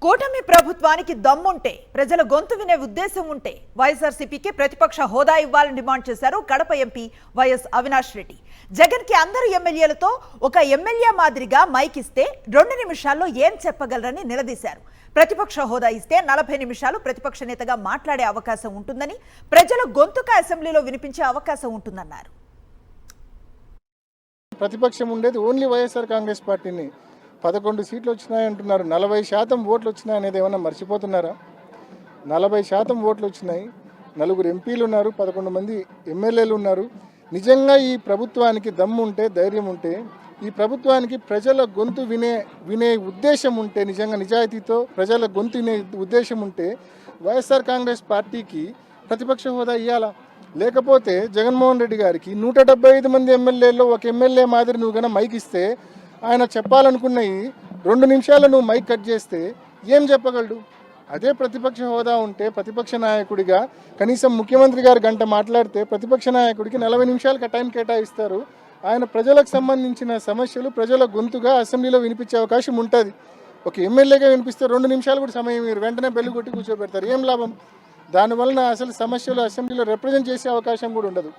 కూటమి ప్రభుత్వానికి దమ్ముంటే ప్రజల గొంతు వినే ఉద్దేశం ఉంటే వైఎస్ఆర్సీపీకి ప్రతిపక్ష హోదా ఇవ్వాలని డిమాండ్ చేశారు కడప ఎంపీ వైఎస్ అవినాష్ రెడ్డి. జగన్ కి అందరు ఎమ్మెల్యేలతో ఒక ఎమ్మెల్యే మాదిరిగా మైక్ ఇస్తే 2 నిమిషాల్లో ఏం చెప్పగలరని నిలదీశారు. ప్రతిపక్ష హోదా ఇస్తే 40 నిమిషాలు ప్రతిపక్ష నేతగా మాట్లాడే అవకాశం ఉంటుందని, ప్రజల గొంతుక అసెంబ్లీలో వినిపించే అవకాశం ఉంటుందన్నారు. ప్రతిపక్షం ఉండేది ఓన్లీ వైఎస్ఆర్ కాంగ్రెస్ పార్టీని. 11 సీట్లు వచ్చినాయంటున్నారు. 40% ఓట్లు వచ్చినాయనేది ఏమన్నా మర్చిపోతున్నారా? 40% ఓట్లు వచ్చినాయి. 4 ఎంపీలు ఉన్నారు, 11 మంది ఎమ్మెల్యేలు ఉన్నారు. నిజంగా ఈ ప్రభుత్వానికి దమ్ము ఉంటే, ధైర్యం ఉంటే, ఈ ప్రభుత్వానికి ప్రజల గొంతు వినే ఉద్దేశం ఉంటే, నిజంగా నిజాయితీతో ప్రజల గొంతు వినే ఉద్దేశం ఉంటే వైఎస్ఆర్ కాంగ్రెస్ పార్టీకి ప్రతిపక్ష హోదా ఇవ్వాలా? లేకపోతే జగన్మోహన్ రెడ్డి గారికి 175 మంది ఎమ్మెల్యేల్లో ఒక ఎమ్మెల్యే మాదిరి నువ్వు కన్నా మైక్ ఇస్తే, ఆయన చెప్పాలనుకున్నవి 2 నిమిషాలు నువ్వు మైక్ కట్ చేస్తే ఏం చెప్పగలడు? అదే ప్రతిపక్ష హోదా ఉంటే ప్రతిపక్ష నాయకుడిగా కనీసం ముఖ్యమంత్రి గారు గంట మాట్లాడితే ప్రతిపక్ష నాయకుడికి 40 నిమిషాలకు టైం కేటాయిస్తారు. ఆయన ప్రజలకు సంబంధించిన సమస్యలు ప్రజల గొంతుగా అసెంబ్లీలో వినిపించే అవకాశం ఉంటుంది. ఒక ఎమ్మెల్యేగా వినిపిస్తే 2 నిమిషాలు కూడా సమయం మీరు వెంటనే బెల్లు కొట్టి కూర్చోబెడతారు. ఏం లాభం? దానివలన అసలు సమస్యలు అసెంబ్లీలో రిప్రజెంట్ చేసే అవకాశం కూడా ఉండదు.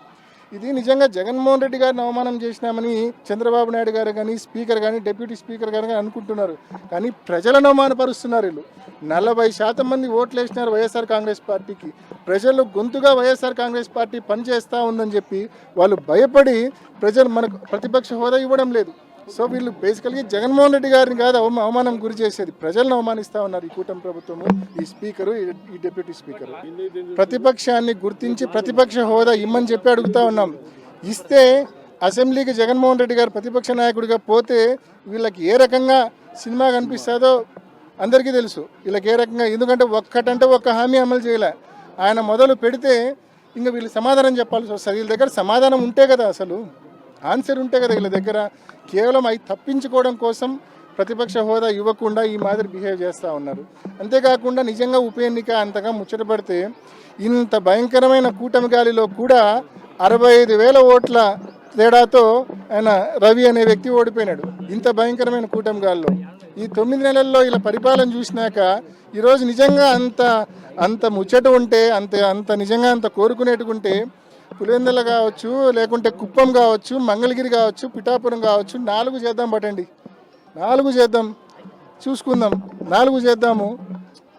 ఇది నిజంగా జగన్మోహన్ రెడ్డి గారిని అవమానం చేసినామని చంద్రబాబు నాయుడు గారు కానీ, స్పీకర్ కానీ, డిప్యూటీ స్పీకర్ కానీ అనుకుంటున్నారు. కానీ ప్రజలను అవమానపరుస్తున్నారు వీళ్ళు. 40% మంది ఓట్లు వేసినారు వైఎస్ఆర్ కాంగ్రెస్ పార్టీకి. ప్రజలు గొంతుగా వైఎస్ఆర్ కాంగ్రెస్ పార్టీ పనిచేస్తూ ఉందని చెప్పి వాళ్ళు భయపడి ప్రజలు మనకు ప్రతిపక్ష హోదా ఇవ్వడం లేదు. సో వీళ్ళు బేసికల్గా జగన్మోహన్ రెడ్డి గారిని కాదు అవమానం గురి చేసేది, ప్రజలను అవమానిస్తూ ఉన్నారు ఈ కూటమి ప్రభుత్వము, ఈ స్పీకరు, ఈ డిప్యూటీ స్పీకరు. ప్రతిపక్షాన్ని గుర్తించి ప్రతిపక్ష హోదా ఇమ్మని చెప్పి అడుగుతా ఉన్నాం. ఇస్తే అసెంబ్లీకి జగన్మోహన్ రెడ్డి గారు ప్రతిపక్ష నాయకుడిగా పోతే వీళ్ళకి ఏ రకంగా సినిమా కనిపిస్తుందో అందరికీ తెలుసు. వీళ్ళకి ఏ రకంగా, ఎందుకంటే ఒక్క హామీ అమలు చేయలే. ఆయన మొదలు పెడితే ఇంకా వీళ్ళు సమాధానం చెప్పాల్సి వస్తుంది. వీళ్ళ దగ్గర సమాధానం ఉంటే కదా, అసలు ఆన్సర్ ఉంటే కదా వీళ్ళ దగ్గర. కేవలం అవి తప్పించుకోవడం కోసం ప్రతిపక్ష హోదా ఇవ్వకుండా ఈ మాదిరి బిహేవ్ చేస్తూ ఉన్నారు. అంతేకాకుండా నిజంగా ఉప ఎన్నిక అంతగా ముచ్చటపడితే ఇంత భయంకరమైన కూటమి గాలిలో కూడా 65,000 ఓట్ల తేడాతో ఆయన రవి అనే వ్యక్తి ఓడిపోయినాడు. ఇంత భయంకరమైన కూటమి గాలిలో ఈ 9 నెలల్లో ఇలా పరిపాలన చూసినాక ఈరోజు నిజంగా అంత ముచ్చట ఉంటే, అంత నిజంగా అంత కోరుకునేటుకుంటే పులివెందుల కావచ్చు, లేకుంటే కుప్పం కావచ్చు, మంగళగిరి కావచ్చు, పిఠాపురం కావచ్చు, 4 చేద్దాం. పట్టండి, 4 చేద్దాం, చూసుకుందాం, 4 చేద్దాము.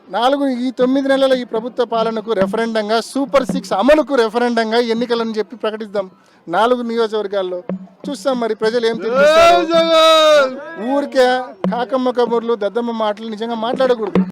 4 ఈ 9 నెలల ఈ ప్రభుత్వ పాలనకు రెఫరెండంగా, సూపర్ 6 అమలుకు రెఫరెండంగా ఎన్నికలని చెప్పి ప్రకటిద్దాం 4 నియోజకవర్గాల్లో. చూస్తాం మరి ప్రజలు ఏం తెలుస్తారు. ఊరికే కాకమ్మ కబుర్లు, దద్దమ్మ మాటలు నిజంగా మాట్లాడకూడదు.